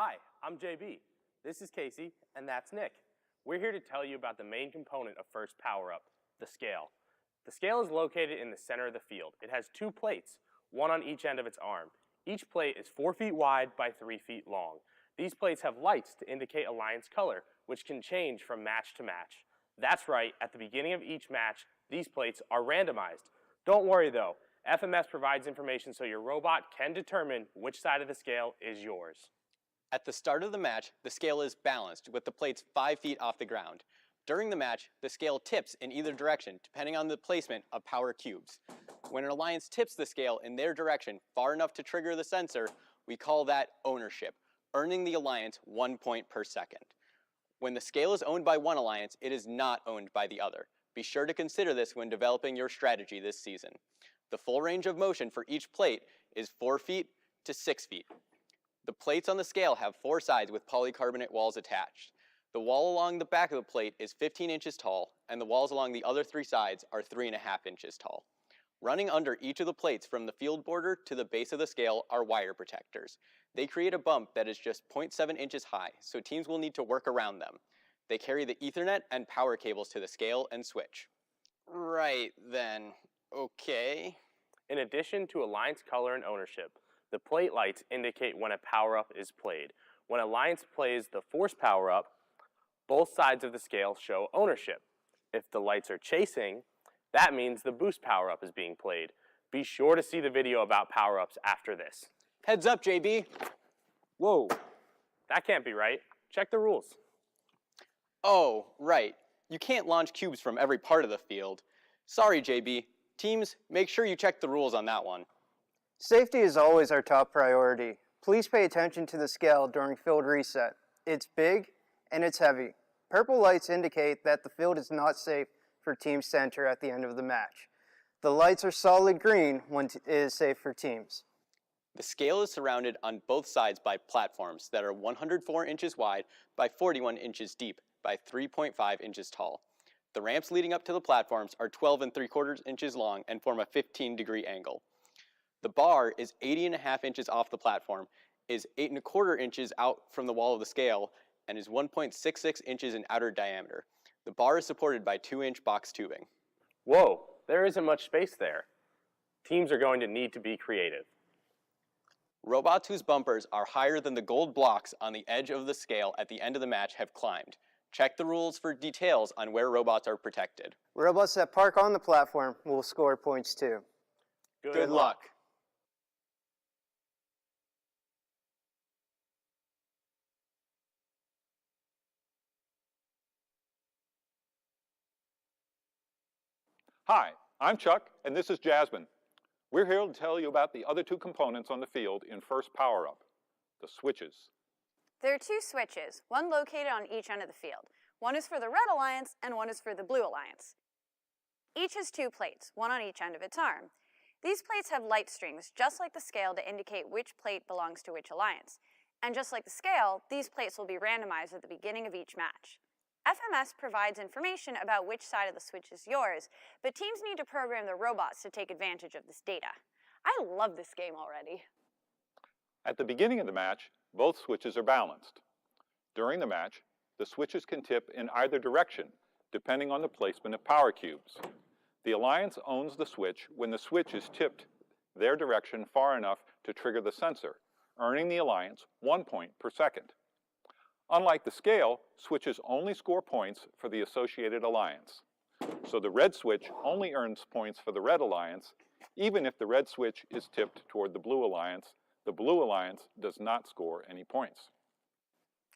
Hi, I'm JB. This is Casey, and that's Nick. We're here to tell you about the main component of First Power-Up, the scale. The scale is located in the center of the field. It has two plates, one on each end of its arm. Each plate is 4 feet wide by 3 feet long. These plates have lights to indicate alliance color, which can change from match to match. That's right, at the beginning of each match, these plates are randomized. Don't worry though, FMS provides information so your robot can determine which side of the scale is yours. At the start of the match, the scale is balanced with the plates 5 feet off the ground. During the match, the scale tips in either direction depending on the placement of power cubes. When an alliance tips the scale in their direction far enough to trigger the sensor, we call that ownership, earning the alliance 1 point per second. When the scale is owned by one alliance, it is not owned by the other. Be sure to consider this when developing your strategy this season. The full range of motion for each plate is 4 feet to 6 feet. The plates on the scale have 4 sides with polycarbonate walls attached. The wall along the back of the plate is 15 inches tall, and the walls along the other 3 sides are 3.5 inches tall. Running under each of the plates from the field border to the base of the scale are wire protectors. They create a bump that is just 0.7 inches high, so teams will need to work around them. They carry the Ethernet and power cables to the scale and switch. Right then, okay. In addition to alliance color and ownership, the plate lights indicate when a power-up is played. When Alliance plays the Force power-up, both sides of the scale show ownership. If the lights are chasing, that means the Boost power-up is being played. Be sure to see the video about power-ups after this. Heads up, JB. Whoa, that can't be right. Check the rules. Oh, right. You can't launch cubes from every part of the field. Sorry, JB. Teams, make sure you check the rules on that one. Safety is always our top priority. Please pay attention to the scale during field reset. It's big and it's heavy. Purple lights indicate that the field is not safe for Team Center at the end of the match. The lights are solid green when it is safe for teams. The scale is surrounded on both sides by platforms that are 104 inches wide by 41 inches deep by 3.5 inches tall. The ramps leading up to the platforms are 12 3/4 inches long and form a 15-degree angle. The bar is 80.5 inches off the platform, is 8 1/4 inches out from the wall of the scale, and is 1.66 inches in outer diameter. The bar is supported by 2-inch box tubing. Whoa, there isn't much space there. Teams are going to need to be creative. Robots whose bumpers are higher than the gold blocks on the edge of the scale at the end of the match have climbed. Check the rules for details on where robots are protected. Robots that park on the platform will score points too. Good luck. Hi, I'm Chuck, and this is Jasmine. We're here to tell you about the other two components on the field in First Power-Up, the switches. There are 2 switches, one located on each end of the field. One is for the Red Alliance and one is for the Blue Alliance. Each has 2 plates, one on each end of its arm. These plates have light strings, just like the scale, to indicate which plate belongs to which alliance. And just like the scale, these plates will be randomized at the beginning of each match. FMS provides information about which side of the switch is yours, but teams need to program their robots to take advantage of this data. I love this game already. At the beginning of the match, both switches are balanced. During the match, the switches can tip in either direction, depending on the placement of power cubes. The Alliance owns the switch when the switch is tipped their direction far enough to trigger the sensor, earning the Alliance 1 point per second. Unlike the scale, switches only score points for the associated alliance. So the red switch only earns points for the Red Alliance. Even if the red switch is tipped toward the Blue Alliance, the Blue Alliance does not score any points.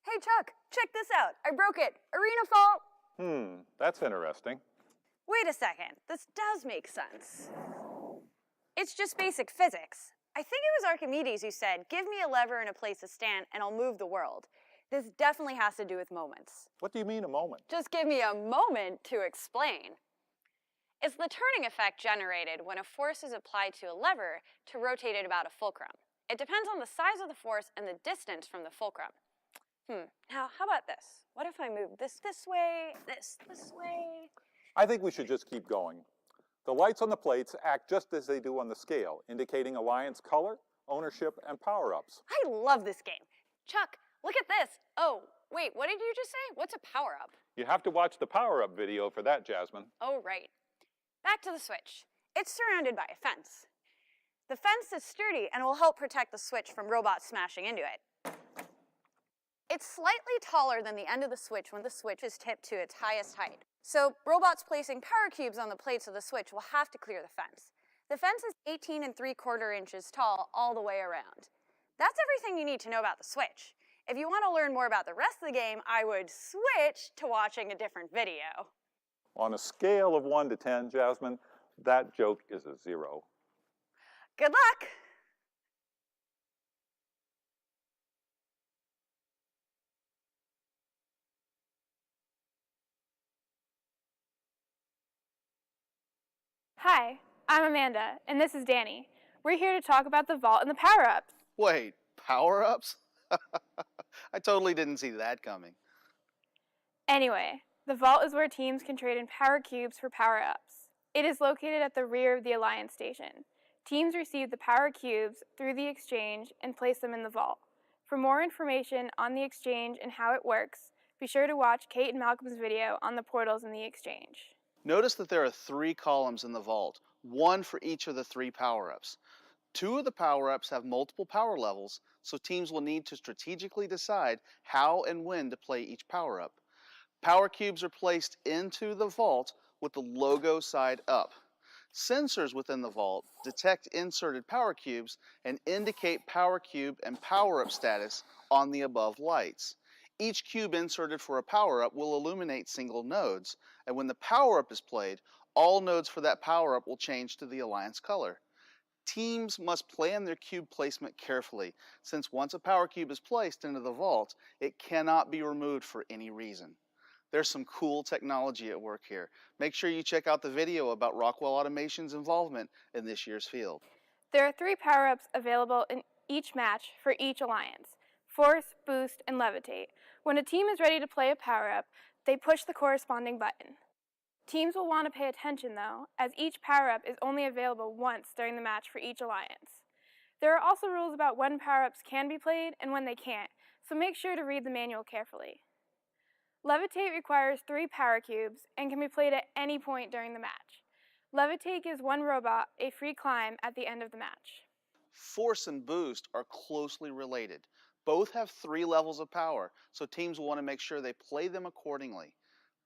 Hey Chuck, check this out. I broke it. Arena fault. That's interesting. Wait a second. This does make sense. It's just basic physics. I think it was Archimedes who said, "Give me a lever and a place to stand and I'll move the world." This definitely has to do with moments. What do you mean a moment? Just give me a moment to explain. It's the turning effect generated when a force is applied to a lever to rotate it about a fulcrum. It depends on the size of the force and the distance from the fulcrum. Now, how about this? What if I move this way, this way? I think we should just keep going. The lights on the plates act just as they do on the scale, indicating alliance color, ownership, and power-ups. I love this game. Chuck, look at this. Oh, wait, what did you just say? What's a power-up? You have to watch the power-up video for that, Jasmine. Oh, right. Back to the Switch. It's surrounded by a fence. The fence is sturdy and will help protect the Switch from robots smashing into it. It's slightly taller than the end of the Switch when the Switch is tipped to its highest height. So robots placing power cubes on the plates of the Switch will have to clear the fence. The fence is 18 3/4 inches tall all the way around. That's everything you need to know about the Switch. If you want to learn more about the rest of the game, I would switch to watching a different video. On a scale of 1 to 10, Jasmine, that joke is a 0. Good luck! Hi, I'm Amanda, and this is Danny. We're here to talk about the vault and the power-ups. Wait, power-ups? I totally didn't see that coming. Anyway, the vault is where teams can trade in power cubes for power-ups. It is located at the rear of the Alliance Station. Teams receive the power cubes through the exchange and place them in the vault. For more information on the exchange and how it works, be sure to watch Kate and Malcolm's video on the portals in the exchange. Notice that there are 3 columns in the vault, 1 for each of the 3 power-ups. 2 of the power-ups have multiple power levels, so teams will need to strategically decide how and when to play each power-up. Power cubes are placed into the vault with the logo side up. Sensors within the vault detect inserted power cubes and indicate power cube and power-up status on the above lights. Each cube inserted for a power-up will illuminate single nodes, and when the power-up is played, all nodes for that power-up will change to the Alliance color. Teams must plan their cube placement carefully, since once a power cube is placed into the vault, it cannot be removed for any reason. There's some cool technology at work here. Make sure you check out the video about Rockwell Automation's involvement in this year's field. There are 3 power-ups available in each match for each alliance: Force, Boost, and Levitate. When a team is ready to play a power-up, they push the corresponding button. Teams will want to pay attention though, as each power-up is only available once during the match for each alliance. There are also rules about when power-ups can be played and when they can't, so make sure to read the manual carefully. Levitate requires 3 power cubes and can be played at any point during the match. Levitate gives one robot a free climb at the end of the match. Force and Boost are closely related. Both have 3 levels of power, so teams will want to make sure they play them accordingly.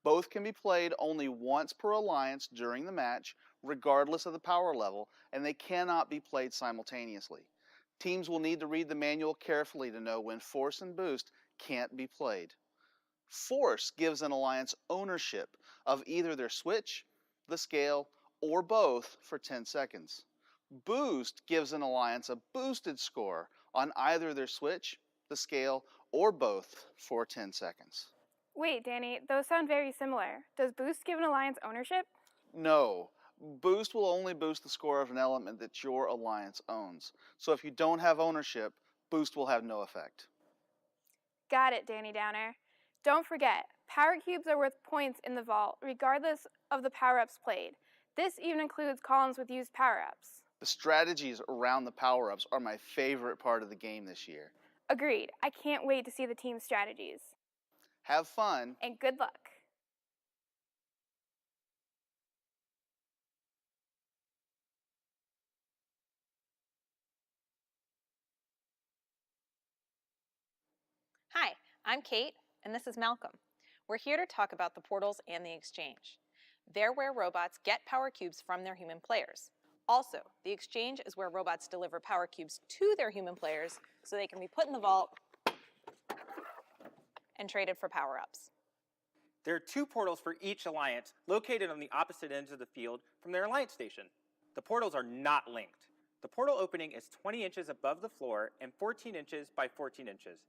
Both can be played only once per alliance during the match, regardless of the power level, and they cannot be played simultaneously. Teams will need to read the manual carefully to know when Force and Boost can't be played. Force gives an alliance ownership of either their switch, the scale, or both for 10 seconds. Boost gives an alliance a boosted score on either their switch, the scale, or both for 10 seconds. Wait, Danny, those sound very similar. Does Boost give an alliance ownership? No. Boost will only boost the score of an element that your alliance owns. So if you don't have ownership, Boost will have no effect. Got it, Danny Downer. Don't forget, power cubes are worth points in the vault, regardless of the power-ups played. This even includes columns with used power-ups. The strategies around the power-ups are my favorite part of the game this year. Agreed. I can't wait to see the team's strategies. Have fun. And good luck. Hi, I'm Kate, and this is Malcolm. We're here to talk about the portals and the exchange. They're where robots get power cubes from their human players. Also, the exchange is where robots deliver power cubes to their human players so they can be put in the vault and traded for power-ups. There are 2 portals for each alliance located on the opposite ends of the field from their alliance station. The portals are not linked. The portal opening is 20 inches above the floor and 14 inches by 14 inches.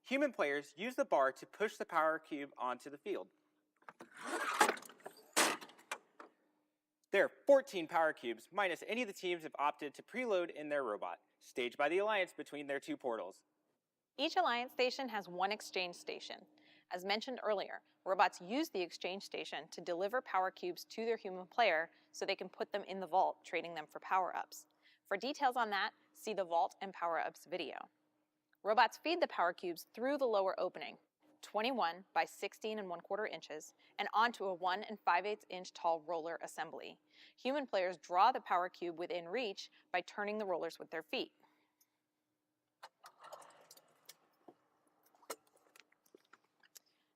Human players use the bar to push the power cube onto the field. There are 14 power cubes, minus any the teams have opted to preload in their robot, staged by the alliance between their 2 portals. Each alliance station has one exchange station. As mentioned earlier, robots use the exchange station to deliver power cubes to their human player so they can put them in the vault, trading them for power-ups. For details on that, see the Vault and Power-Ups video. Robots feed the power cubes through the lower opening, 21 by 16 and 1/4 inches, and onto a 1 5/8 inch tall roller assembly. Human players draw the power cube within reach by turning the rollers with their feet.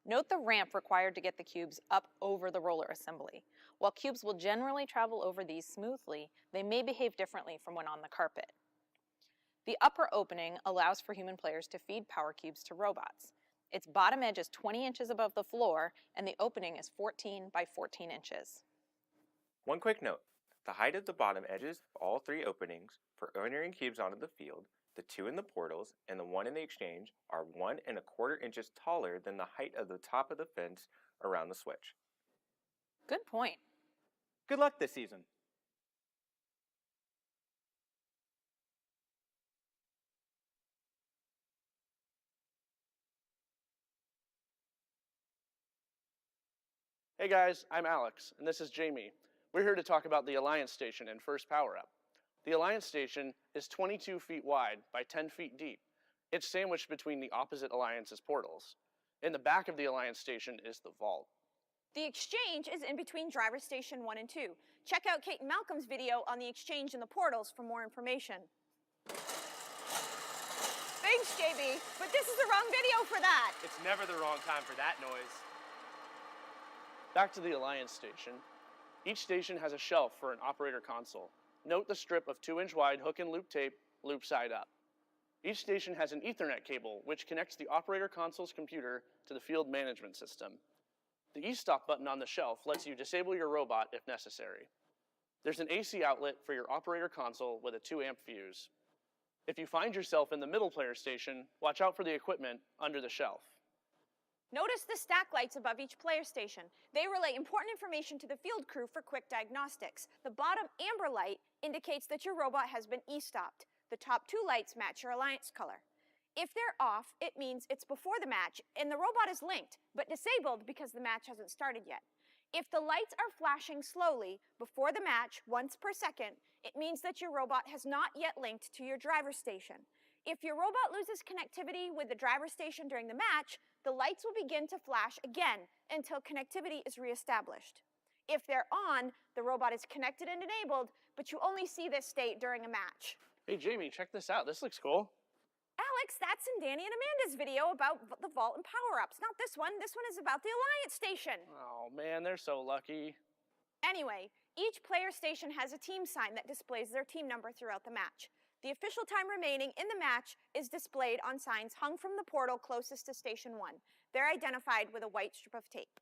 Note the ramp required to get the cubes up over the roller assembly. While cubes will generally travel over these smoothly, they may behave differently from when on the carpet. The upper opening allows for human players to feed power cubes to robots. Its bottom edge is 20 inches above the floor, and the opening is 14 by 14 inches. One quick note, the height of the bottom edges of all three openings for entering cubes onto the field, the 2 in the portals, and the 1 in the exchange are 1 1/4 inches taller than the height of the top of the fence around the switch. Good point. Good luck this season. Hey guys, I'm Alex, and this is Jamie. We're here to talk about the Alliance Station and First Power Up. The Alliance Station is 22 feet wide by 10 feet deep. It's sandwiched between the opposite Alliance's portals. In the back of the Alliance Station is the vault. The exchange is in between Driver Station 1 and 2. Check out Kate and Malcolm's video on the exchange and the portals for more information. Thanks, JB, but this is the wrong video for that. It's never the wrong time for that noise. Back to the Alliance Station. Each station has a shelf for an operator console. Note the strip of 2-inch wide hook and loop tape, loop side up. Each station has an Ethernet cable, which connects the operator console's computer to the field management system. The e-stop button on the shelf lets you disable your robot if necessary. There's an AC outlet for your operator console with a 2-amp fuse. If you find yourself in the middle player station, watch out for the equipment under the shelf. Notice the stack lights above each player station. They relay important information to the field crew for quick diagnostics. The bottom amber light indicates that your robot has been e-stopped. The top 2 lights match your Alliance color. If they're off, it means it's before the match and the robot is linked, but disabled because the match hasn't started yet. If the lights are flashing slowly before the match, once per second, it means that your robot has not yet linked to your driver station. If your robot loses connectivity with the driver station during the match, the lights will begin to flash again until connectivity is reestablished. If they're on, the robot is connected and enabled, but you only see this state during a match. Hey Jamie, check this out. This looks cool. Alex, that's in Danny and Amanda's video about the vault and power-ups. Not this one. This one is about the Alliance Station. Oh man, they're so lucky. Anyway, each player station has a team sign that displays their team number throughout the match. The official time remaining in the match is displayed on signs hung from the portal closest to Station 1. They're identified with a white strip of tape.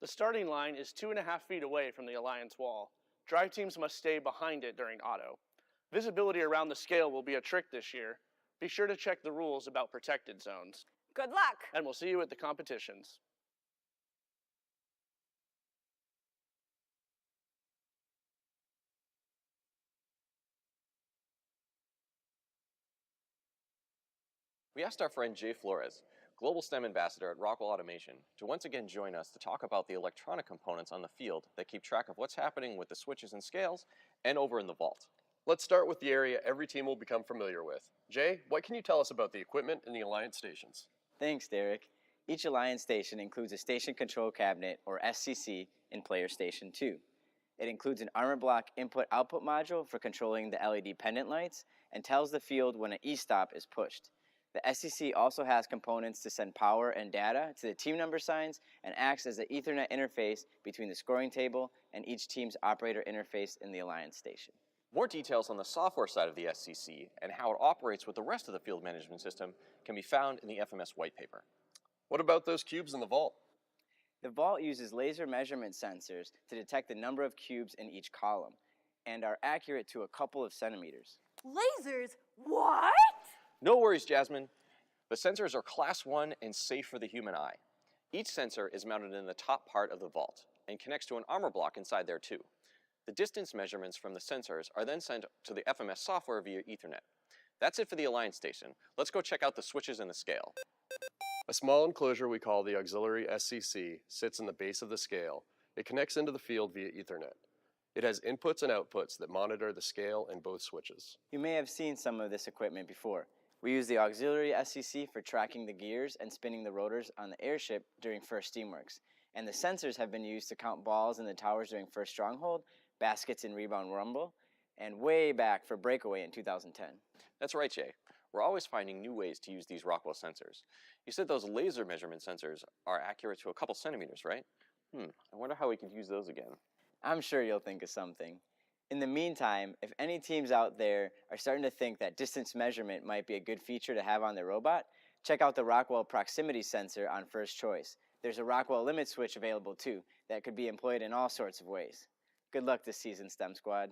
The starting line is 2.5 feet away from the Alliance wall. Drive teams must stay behind it during auto. Visibility around the scale will be a trick this year. Be sure to check the rules about protected zones. Good luck! And we'll see you at the competitions. We asked our friend Jay Flores, Global STEM Ambassador at Rockwell Automation, to once again join us to talk about the electronic components on the field that keep track of what's happening with the switches and scales and over in the vault. Let's start with the area every team will become familiar with. Jay, what can you tell us about the equipment in the Alliance stations? Thanks, Derek. Each Alliance station includes a Station Control Cabinet, or SCC, in Player Station 2. It includes an armor block input-output module for controlling the LED pendant lights and tells the field when an e-stop is pushed. The SCC also has components to send power and data to the team number signs and acts as the Ethernet interface between the scoring table and each team's operator interface in the Alliance station. More details on the software side of the SCC and how it operates with the rest of the field management system can be found in the FMS white paper. What about those cubes in the vault? The vault uses laser measurement sensors to detect the number of cubes in each column and are accurate to a couple of centimeters. Lasers? What? No worries, Jasmine. The sensors are class 1 and safe for the human eye. Each sensor is mounted in the top part of the vault and connects to an armor block inside there too. The distance measurements from the sensors are then sent to the FMS software via Ethernet. That's it for the Alliance station. Let's go check out the switches and the scale. A small enclosure we call the auxiliary SCC sits in the base of the scale. It connects into the field via Ethernet. It has inputs and outputs that monitor the scale and both switches. You may have seen some of this equipment before. We use the auxiliary SCC for tracking the gears and spinning the rotors on the airship during first steamworks. And the sensors have been used to count balls in the towers during first stronghold, baskets in rebound rumble, and way back for breakaway in 2010. That's right, Jay. We're always finding new ways to use these Rockwell sensors. You said those laser measurement sensors are accurate to a couple centimeters, right? I wonder how we could use those again. I'm sure you'll think of something. In the meantime, if any teams out there are starting to think that distance measurement might be a good feature to have on their robot, check out the Rockwell proximity sensor on First Choice. There's a Rockwell limit switch available too that could be employed in all sorts of ways. Good luck this season, STEM Squad.